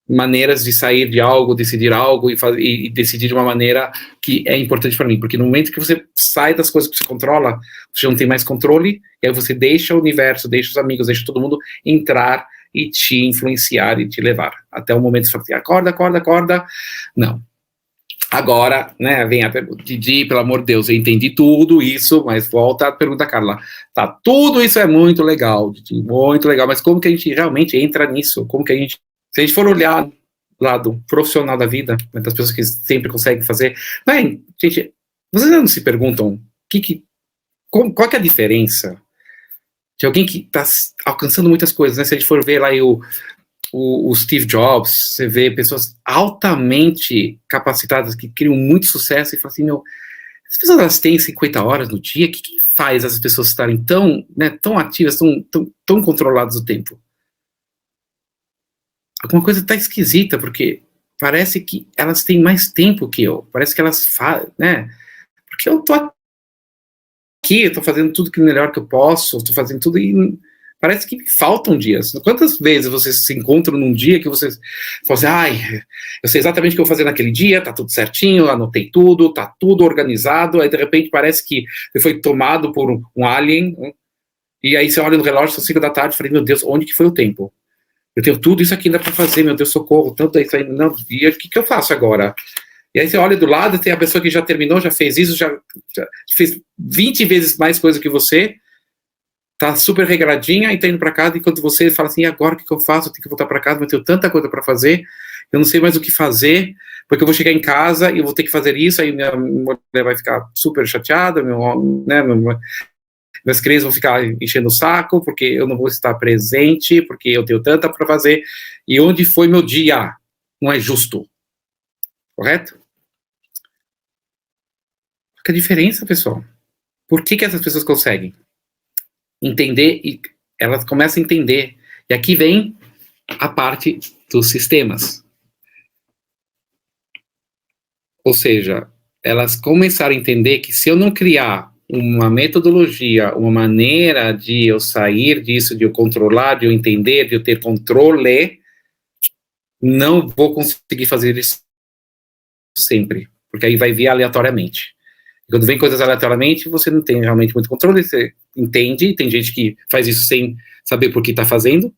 [SPEAKER 1] maneiras de sair de algo, decidir algo e decidir de uma maneira que é importante para mim, porque no momento que você sai das coisas que você controla, você não tem mais controle, e aí você deixa o universo, deixa os amigos, deixa todo mundo entrar e te influenciar e te levar, até o momento que você fala assim, acorda, não. Agora, né, vem a pergunta, Didi, pelo amor de Deus, eu entendi tudo isso, mas volta a pergunta, Carla, tá, tudo isso é muito legal, Didi, muito legal, mas como que a gente realmente entra nisso? Como que a gente, se a gente for olhar do lado profissional da vida, das pessoas que sempre conseguem fazer, gente, vocês não se perguntam qual que é a diferença de alguém que está alcançando muitas coisas, né? Se a gente for ver lá o Steve Jobs, você vê pessoas altamente capacitadas que criam muito sucesso e falam assim, as pessoas elas têm 50 horas no dia, o que faz as pessoas estarem tão ativas, tão controladas o tempo? Alguma coisa tá esquisita, porque parece que elas têm mais tempo que eu, parece que elas fazem, né? Porque eu tô aqui, eu tô fazendo tudo que melhor que eu posso, eu tô fazendo tudo e parece que faltam dias. Quantas vezes vocês se encontram num dia que vocês falam assim, eu sei exatamente o que eu vou fazer naquele dia, tá tudo certinho, eu anotei tudo, tá tudo organizado, aí de repente parece que você foi tomado por um alien, e aí você olha no relógio, são 5 da tarde, e fala, meu Deus, onde que foi o tempo? Eu tenho tudo isso aqui ainda para fazer, meu Deus, socorro, tanto isso aí, não, e o que eu faço agora? E aí você olha do lado, tem a pessoa que já terminou, já fez isso, já fez 20 vezes mais coisa que você, tá super regradinha e tá indo para casa, enquanto você fala assim, e agora o que eu faço? Eu tenho que voltar para casa, mas eu tenho tanta coisa para fazer, eu não sei mais o que fazer, porque eu vou chegar em casa e eu vou ter que fazer isso, aí minha mulher vai ficar super chateada, meus crianças vão ficar enchendo o saco, porque eu não vou estar presente, porque eu tenho tanta para fazer, e onde foi meu dia? Não é justo. Correto? Que a diferença, pessoal? Por que essas pessoas conseguem entender e elas começam a entender? E aqui vem a parte dos sistemas. Ou seja, elas começaram a entender que se eu não criar uma metodologia, uma maneira de eu sair disso, de eu controlar, de eu entender, de eu ter controle, não vou conseguir fazer isso sempre, porque aí vai vir aleatoriamente. Quando vem coisas aleatoriamente, você não tem realmente muito controle, você entende, tem gente que faz isso sem saber por que está fazendo,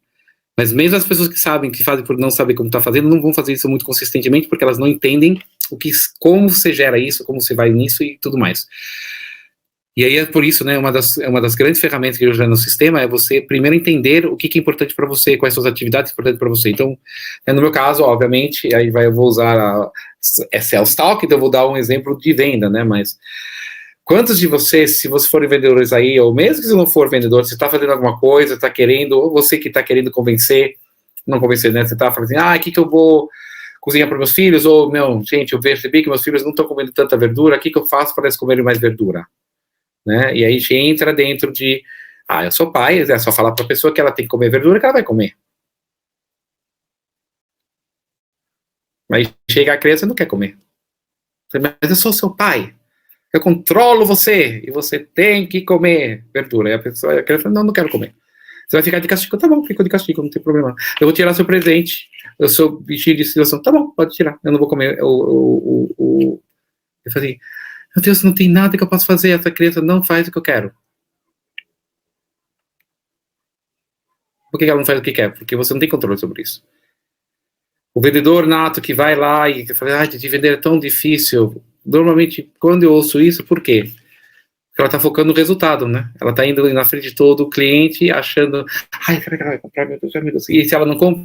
[SPEAKER 1] mas mesmo as pessoas que sabem, que fazem por não saber como está fazendo, não vão fazer isso muito consistentemente, porque elas não entendem como você gera isso, como você vai nisso e tudo mais. E aí é por isso, né, uma das grandes ferramentas que eu uso no sistema é você primeiro entender o que é importante para você, quais são as atividades importantes para você. Então, no meu caso, obviamente, aí eu vou usar Sales Talk, então eu vou dar um exemplo de venda, né, mas quantos de vocês, se vocês forem vendedores aí, ou mesmo que você não for vendedor, você está fazendo alguma coisa, está querendo, ou você que está querendo convencer, não convencer, né, você está falando assim, o que eu vou cozinhar para meus filhos, ou, gente, eu percebi que meus filhos não estão comendo tanta verdura, o que eu faço para eles comerem mais verdura? Né? E aí a gente entra dentro de, eu sou pai, é só falar para a pessoa que ela tem que comer verdura, que ela vai comer. Mas chega a criança e não quer comer. Mas eu sou seu pai, eu controlo você, e você tem que comer verdura. E a criança fala, não quero comer. Você vai ficar de castigo? Tá bom, fico de castigo, não tem problema. Eu vou tirar seu presente, eu sou bichinho de situação, tá bom, pode tirar, eu não vou comer. Eu falei, meu Deus, não tem nada que eu possa fazer, essa criança não faz o que eu quero. Por que ela não faz o que quer? Porque você não tem controle sobre isso. O vendedor nato que vai lá e fala, de vender é tão difícil. Normalmente, quando eu ouço isso, por quê? Porque ela está focando no resultado, né? Ela está indo na frente de todo o cliente, achando, será que ela vai comprar? Meu Deus. E se ela não compra,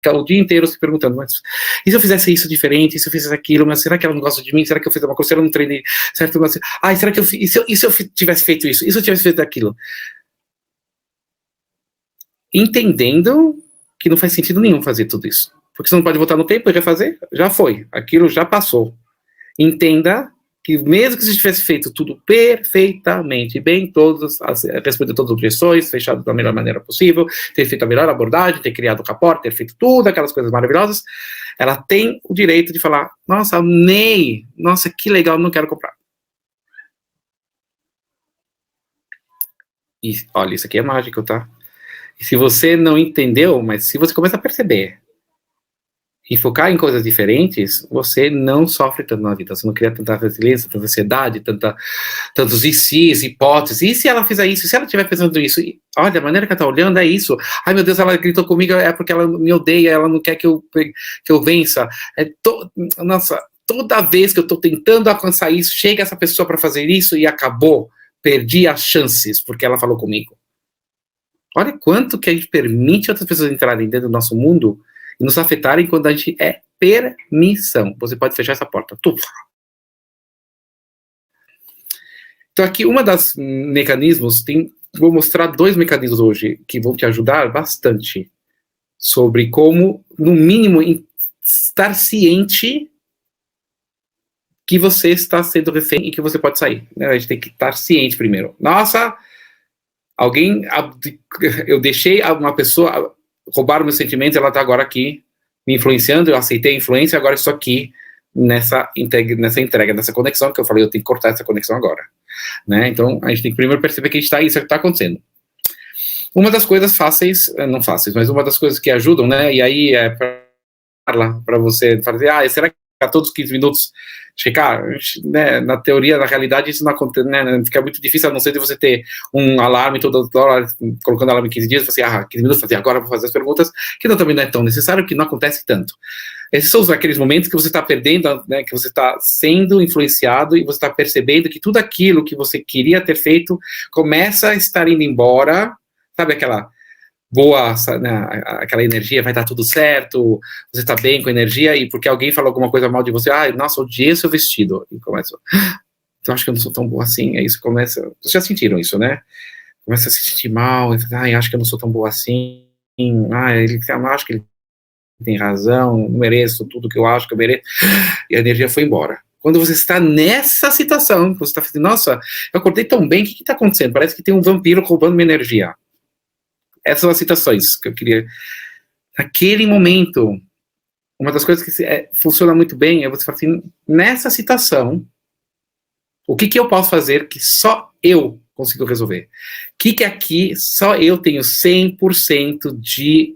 [SPEAKER 1] fica o dia inteiro se perguntando, mas e se eu fizesse isso diferente, e se eu fizesse aquilo, mas será que ela não gosta de mim? Será que eu fiz uma coisa? Será que eu não treinei? Certo? Mas, será que eu fiz? E se eu tivesse feito isso? E se eu tivesse feito aquilo? Entendendo que não faz sentido nenhum fazer tudo isso. Porque você não pode voltar no tempo e refazer, já foi, aquilo já passou. Entenda que mesmo que você tivesse feito tudo perfeitamente bem, responder todas as objeções, fechado da melhor maneira possível, ter feito a melhor abordagem, ter criado o rapport, ter feito tudo, aquelas coisas maravilhosas, ela tem o direito de falar, nossa, amei, nossa, que legal, não quero comprar. E, olha, isso aqui é mágico, tá? E se você não entendeu, mas se você começa a perceber e focar em coisas diferentes, você não sofre tanto na vida, você não cria tanta resiliência, tanta ansiedade, tantos ICs, hipóteses, e se ela fizer isso, e se ela estiver fazendo isso, e, olha, a maneira que ela está olhando é isso, meu Deus, ela gritou comigo, é porque ela me odeia, ela não quer que eu vença, nossa, toda vez que eu estou tentando alcançar isso, chega essa pessoa para fazer isso e acabou, perdi as chances, porque ela falou comigo. Olha quanto que a gente permite outras pessoas entrarem dentro do nosso mundo e nos afetarem quando a gente é permissão. Você pode fechar essa porta. Então aqui, uma das mecanismos, vou mostrar 2 mecanismos hoje que vão te ajudar bastante sobre como, no mínimo, estar ciente que você está sendo refém e que você pode sair. A gente tem que estar ciente primeiro. Nossa, eu deixei uma pessoa roubar meus sentimentos, ela está agora aqui me influenciando, eu aceitei a influência, agora estou aqui nessa entrega, nessa conexão, que eu falei, eu tenho que cortar essa conexão agora. Né? Então, a gente tem que primeiro perceber que isso está acontecendo. Uma das coisas fáceis, não fáceis, mas uma das coisas que ajudam, né, e aí é para você fazer, será que a todos os 15 minutos checar, né, na teoria, na realidade, isso não acontece, né, fica muito difícil, a não ser de você ter um alarme toda hora, colocando alarme em 15 dias, você, 15 minutos, agora eu vou fazer as perguntas, que também não é tão necessário, que não acontece tanto. Esses são aqueles momentos que você está perdendo, né, que você está sendo influenciado e você está percebendo que tudo aquilo que você queria ter feito começa a estar indo embora, sabe aquela boa, né, aquela energia, vai dar tudo certo, você tá bem com a energia, e porque alguém falou alguma coisa mal de você, nossa, odiei seu vestido, e começa, então acho que eu não sou tão boa assim, aí isso começa, vocês já sentiram isso, né? Começa a se sentir mal, e acho que eu não sou tão boa assim, acho que ele tem razão, não mereço tudo que eu acho que eu mereço, e a energia foi embora. Quando você está nessa situação, você está fazendo, nossa, eu acordei tão bem, o que está acontecendo? Parece que tem um vampiro roubando minha energia. Essas são as situações que eu queria. Naquele momento, uma das coisas que funciona muito bem é você falar assim, nessa situação, o que eu posso fazer que só eu consigo resolver? O que aqui só eu tenho 100% de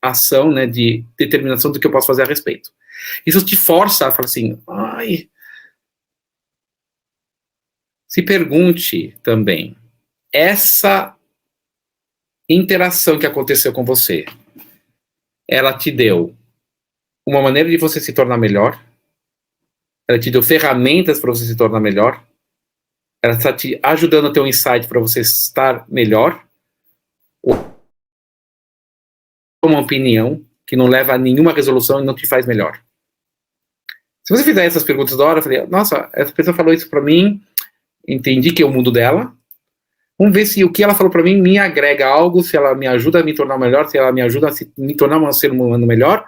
[SPEAKER 1] ação, né, de determinação do que eu posso fazer a respeito. Isso te força a falar assim, ai. Se pergunte também, essa interação que aconteceu com você, ela te deu uma maneira de você se tornar melhor? Ela te deu ferramentas para você se tornar melhor? Ela está te ajudando a ter um insight para você estar melhor? Ou uma opinião que não leva a nenhuma resolução e não te faz melhor? Se você fizer essas perguntas da hora, eu falei, nossa, essa pessoa falou isso para mim, entendi que é o mundo dela, vamos ver se o que ela falou para mim me agrega algo, se ela me ajuda a me tornar melhor, se ela me ajuda a me tornar um ser humano melhor.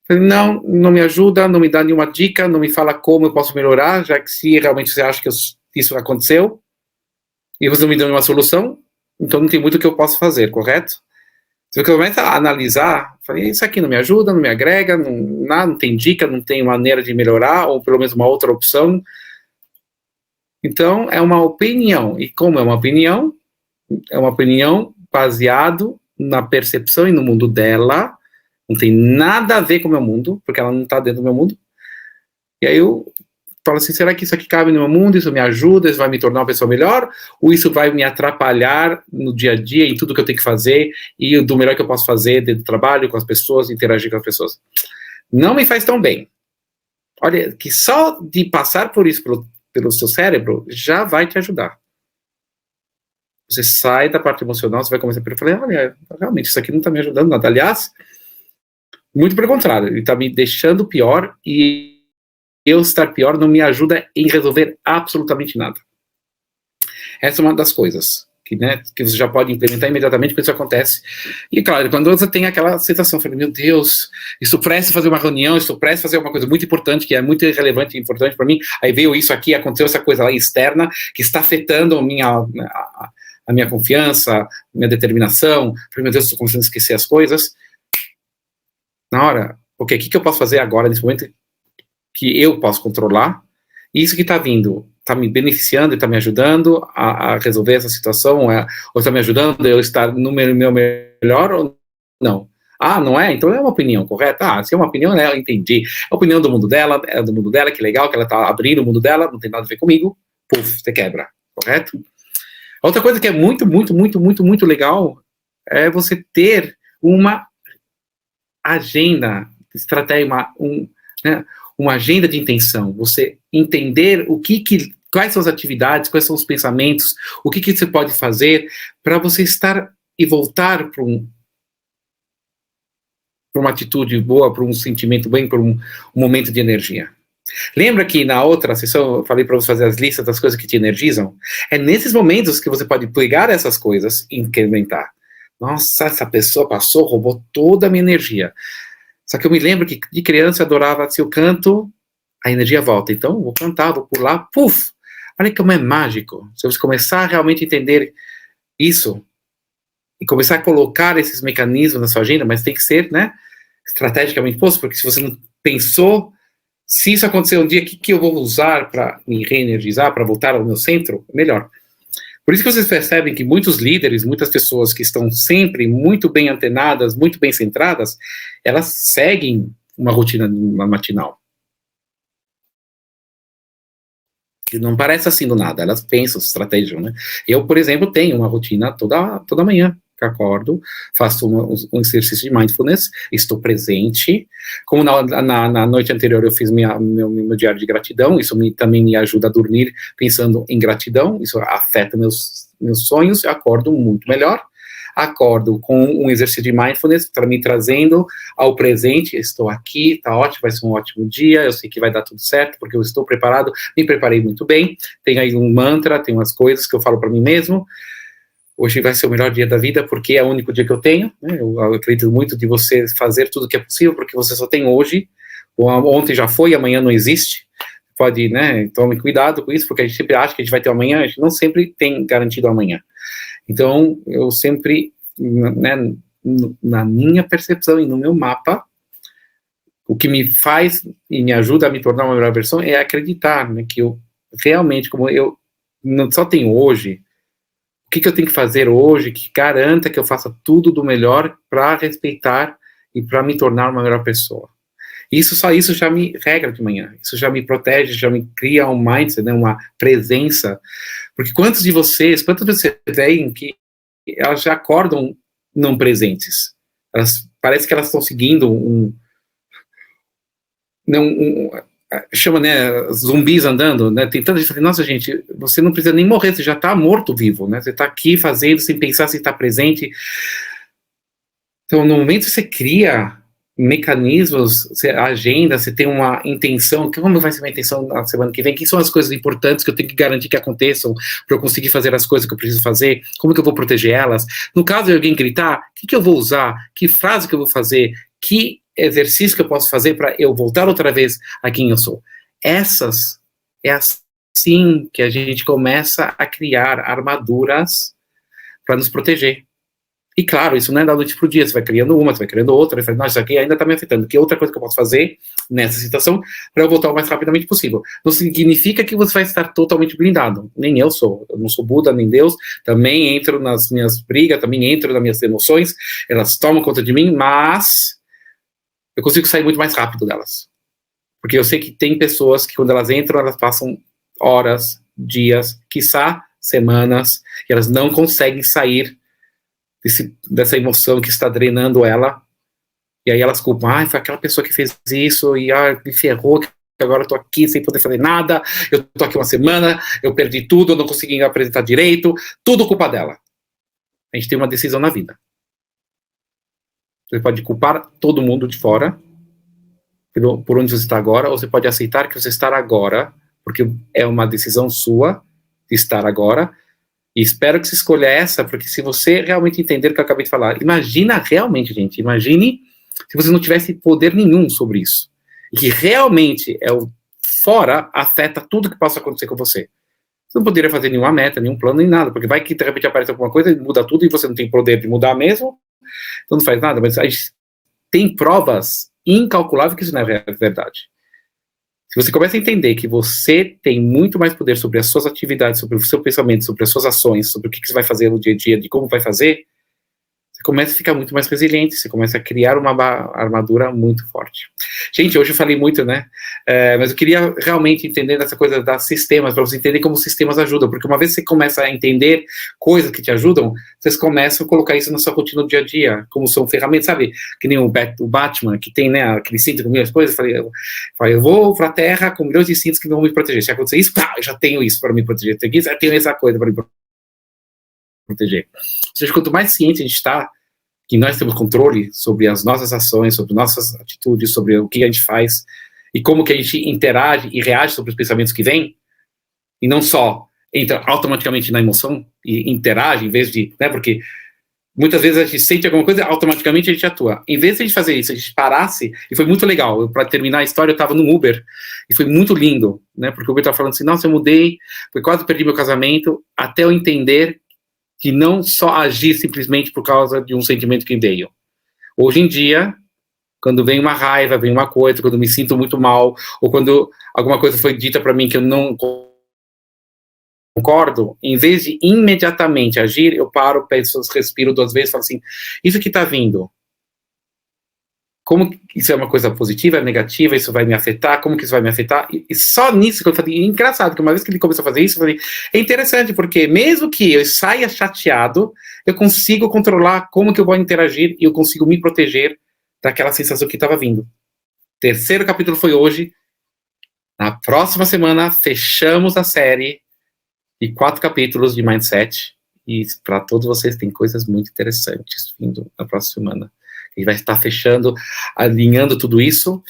[SPEAKER 1] Eu falei, não me ajuda, não me dá nenhuma dica, não me fala como eu posso melhorar, já que se realmente você acha que isso aconteceu, e você não me deu nenhuma solução, então não tem muito o que eu posso fazer, correto? Se você começa a analisar, falei, isso aqui não me ajuda, não me agrega, não tem dica, não tem maneira de melhorar, ou pelo menos uma outra opção. Então, é uma opinião. E como é uma opinião baseado na percepção e no mundo dela. Não tem nada a ver com o meu mundo, porque ela não está dentro do meu mundo. E aí eu falo assim, será que isso aqui cabe no meu mundo? Isso me ajuda? Isso vai me tornar uma pessoa melhor? Ou isso vai me atrapalhar no dia a dia, em tudo que eu tenho que fazer, e do melhor que eu posso fazer dentro do trabalho, com as pessoas, interagir com as pessoas? Não me faz tão bem. Olha, que só de passar por isso pelo seu cérebro, já vai te ajudar. Você sai da parte emocional, você vai começar a falar, olha, realmente, isso aqui não está me ajudando nada. Aliás, muito pelo contrário, ele está me deixando pior, e eu estar pior não me ajuda em resolver absolutamente nada. Essa é uma das coisas que você já pode implementar imediatamente quando isso acontece. E claro, quando você tem aquela sensação, falei, meu Deus, estou prestes a fazer uma reunião, estou prestes a fazer uma coisa muito importante, que é muito relevante e importante para mim, aí veio isso aqui, aconteceu essa coisa lá externa, que está afetando a minha confiança, minha determinação, falei, meu Deus, estou começando a esquecer as coisas. Na hora, ok, o que eu posso fazer agora, nesse momento, que eu posso controlar? E isso que está vindo, está me beneficiando e está me ajudando a resolver essa situação, ou está me ajudando a eu estar no meu melhor ou não? Ah, não é? Então é uma opinião correta? Ah, se é uma opinião, eu entendi. A opinião do mundo dela, é do mundo dela, que legal, que ela está abrindo o mundo dela, não tem nada a ver comigo, puf, você quebra, correto? Outra coisa que é muito, muito, muito, muito, muito legal é você ter uma agenda, estratégia, uma agenda de intenção, você entender quais são as atividades, quais são os pensamentos, o que você pode fazer para você estar e voltar para uma atitude boa, para um sentimento bem, para um momento de energia. Lembra que na outra sessão eu falei para você fazer as listas das coisas que te energizam? É nesses momentos que você pode pegar essas coisas e incrementar. Nossa, essa pessoa passou, roubou toda a minha energia. Só que eu me lembro que de criança eu adorava, se eu canto, a energia volta. Então, eu vou cantar, vou pular, puf! Olha como é mágico. Se você começar a realmente entender isso, e começar a colocar esses mecanismos na sua agenda, mas tem que ser, estrategicamente posto, porque se você não pensou, se isso acontecer um dia, o que eu vou usar para me reenergizar, para voltar ao meu centro? Melhor. Por isso que vocês percebem que muitos líderes, muitas pessoas que estão sempre muito bem antenadas, muito bem centradas, elas seguem uma rotina matinal. Que não parece assim do nada, elas pensam, estratégia, Eu, por exemplo, tenho uma rotina toda manhã, que acordo, faço um exercício de mindfulness, estou presente, como na noite anterior eu fiz meu diário de gratidão, isso também me ajuda a dormir pensando em gratidão, isso afeta meus sonhos, eu acordo muito melhor, acordo com um exercício de mindfulness para me trazendo ao presente, estou aqui, está ótimo, vai ser um ótimo dia, eu sei que vai dar tudo certo, porque eu estou preparado, me preparei muito bem, tem aí um mantra, tem umas coisas que eu falo para mim mesmo, hoje vai ser o melhor dia da vida, porque é o único dia que eu tenho, eu acredito muito de você fazer tudo que é possível, porque você só tem hoje, ontem já foi, amanhã não existe, pode, né, tome cuidado com isso, porque a gente sempre acha que a gente vai ter amanhã, a gente não sempre tem garantido amanhã. Então, eu sempre, né, na minha percepção e no meu mapa, o que me faz e me ajuda a me tornar uma melhor versão é acreditar, né, que eu realmente, como eu não só tenho hoje, o que eu tenho que fazer hoje que garanta que eu faça tudo do melhor para respeitar e para me tornar uma melhor pessoa. Isso já me regra de manhã, isso já me protege, já me cria um mindset, né, uma presença, porque quantas de vocês veem que elas já acordam não presentes, parece que elas estão seguindo chama, né, zumbis andando, né, tentando, nossa gente, você não precisa nem morrer, você já está morto vivo, né, você está aqui fazendo sem pensar se está presente. Então, no momento que você cria mecanismos, agenda, você tem uma intenção, como vai ser uma intenção na semana que vem, que são as coisas importantes que eu tenho que garantir que aconteçam para eu conseguir fazer as coisas que eu preciso fazer, como que eu vou proteger elas, no caso de alguém gritar, o que eu vou usar, que frase que eu vou fazer, que exercício que eu posso fazer para eu voltar outra vez a quem eu sou. É assim que a gente começa a criar armaduras para nos proteger. E claro, isso não é da noite pro dia, você vai criando uma, você vai criando outra, e fala, nossa, isso aqui ainda está me afetando, que outra coisa que eu posso fazer nessa situação para eu voltar o mais rapidamente possível. Não significa que você vai estar totalmente blindado, nem eu não sou Buda, nem Deus, também entro nas minhas brigas, também entro nas minhas emoções, elas tomam conta de mim, mas eu consigo sair muito mais rápido delas. Porque eu sei que tem pessoas que quando elas entram, elas passam horas, dias, quiçá semanas, e elas não conseguem sair dessa emoção que está drenando ela, e aí elas culpam, foi aquela pessoa que fez isso, e me ferrou, que agora eu tô aqui sem poder fazer nada, eu tô aqui uma semana, eu perdi tudo, eu não consegui apresentar direito, tudo culpa dela. A gente tem uma decisão na vida. Você pode culpar todo mundo de fora, por onde você está agora, ou você pode aceitar que você está agora, porque é uma decisão sua de estar agora, e espero que você escolha essa, porque se você realmente entender o que eu acabei de falar, imagina realmente, gente, imagine se você não tivesse poder nenhum sobre isso, e que realmente fora afeta tudo que possa acontecer com você. Você não poderia fazer nenhuma meta, nenhum plano, nem nada, porque vai que de repente aparece alguma coisa e muda tudo, e você não tem poder de mudar mesmo, então não faz nada, mas a gente tem provas incalculáveis que isso não é verdade. Se você começa a entender que você tem muito mais poder sobre as suas atividades, sobre o seu pensamento, sobre as suas ações, sobre o que você vai fazer no dia a dia, de como vai fazer, você começa a ficar muito mais resiliente, você começa a criar uma armadura muito forte. Gente, hoje eu falei muito, né? Mas eu queria realmente entender essa coisa das sistemas, para você entender como os sistemas ajudam, porque uma vez que você começa a entender coisas que te ajudam, vocês começam a colocar isso na sua rotina do dia a dia, como são ferramentas, sabe? Que nem o Batman, que tem, né, aquele cinto com milhões de coisas, eu vou para a Terra com milhões de cintos que vão me proteger. Se acontecer isso, eu já tenho isso para me proteger. Eu tenho essa coisa para me proteger. Ou seja, quanto mais ciente a gente está, que nós temos controle sobre as nossas ações, sobre nossas atitudes, sobre o que a gente faz, e como que a gente interage e reage sobre os pensamentos que vêm, e não só entra automaticamente na emoção e interage, em vez de, né, porque muitas vezes a gente sente alguma coisa, automaticamente a gente atua. Em vez de a gente fazer isso, a gente parasse, e foi muito legal, para terminar a história, eu estava no Uber, e foi muito lindo, né, porque o Uber estava falando assim, nossa, eu mudei, quase perdi meu casamento, até eu entender que não só agir simplesmente por causa de um sentimento que veio. Hoje em dia, quando vem uma raiva, vem uma coisa, quando me sinto muito mal, ou quando alguma coisa foi dita para mim que eu não concordo, em vez de imediatamente agir, eu paro, penso, respiro 2 vezes e falo assim, isso que está vindo, como isso é uma coisa positiva, negativa, isso vai me afetar, como que isso vai me afetar, e só nisso que eu falei, engraçado, que uma vez que ele começou a fazer isso, eu falei, é interessante, porque mesmo que eu saia chateado, eu consigo controlar como que eu vou interagir, e eu consigo me proteger daquela sensação que estava vindo. 3º capítulo foi hoje, na próxima semana, fechamos a série de 4 capítulos de Mindset, e para todos vocês tem coisas muito interessantes vindo na próxima semana. A gente vai estar fechando, alinhando tudo isso,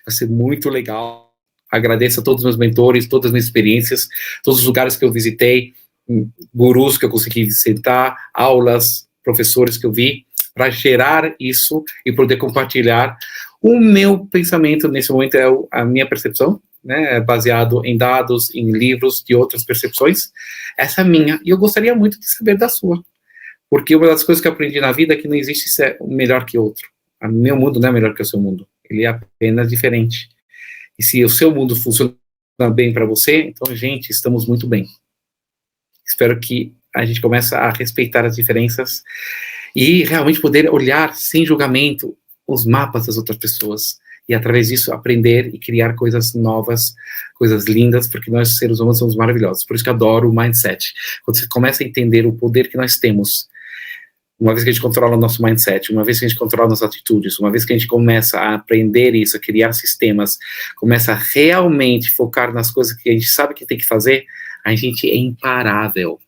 [SPEAKER 1] vai ser muito legal. Agradeço a todos os meus mentores, todas as minhas experiências, todos os lugares que eu visitei, gurus que eu consegui sentar, aulas, professores que eu vi, para gerar isso e poder compartilhar o meu pensamento nesse momento, a minha percepção, né, baseado em dados, em livros de outras percepções. Essa é a minha, e eu gostaria muito de saber da sua. Porque uma das coisas que eu aprendi na vida é que não existe ser melhor que outro. O meu mundo não é melhor que o seu mundo. Ele é apenas diferente. E se o seu mundo funciona bem para você, então, gente, estamos muito bem. Espero que a gente comece a respeitar as diferenças e realmente poder olhar sem julgamento os mapas das outras pessoas e, através disso, aprender e criar coisas novas, coisas lindas, porque nós, seres humanos, somos maravilhosos. Por isso que eu adoro o mindset. Quando você começa a entender o poder que nós temos, uma vez que a gente controla o nosso mindset, uma vez que a gente controla nossas atitudes, uma vez que a gente começa a aprender isso, a criar sistemas, começa a realmente focar nas coisas que a gente sabe que tem que fazer, a gente é imparável.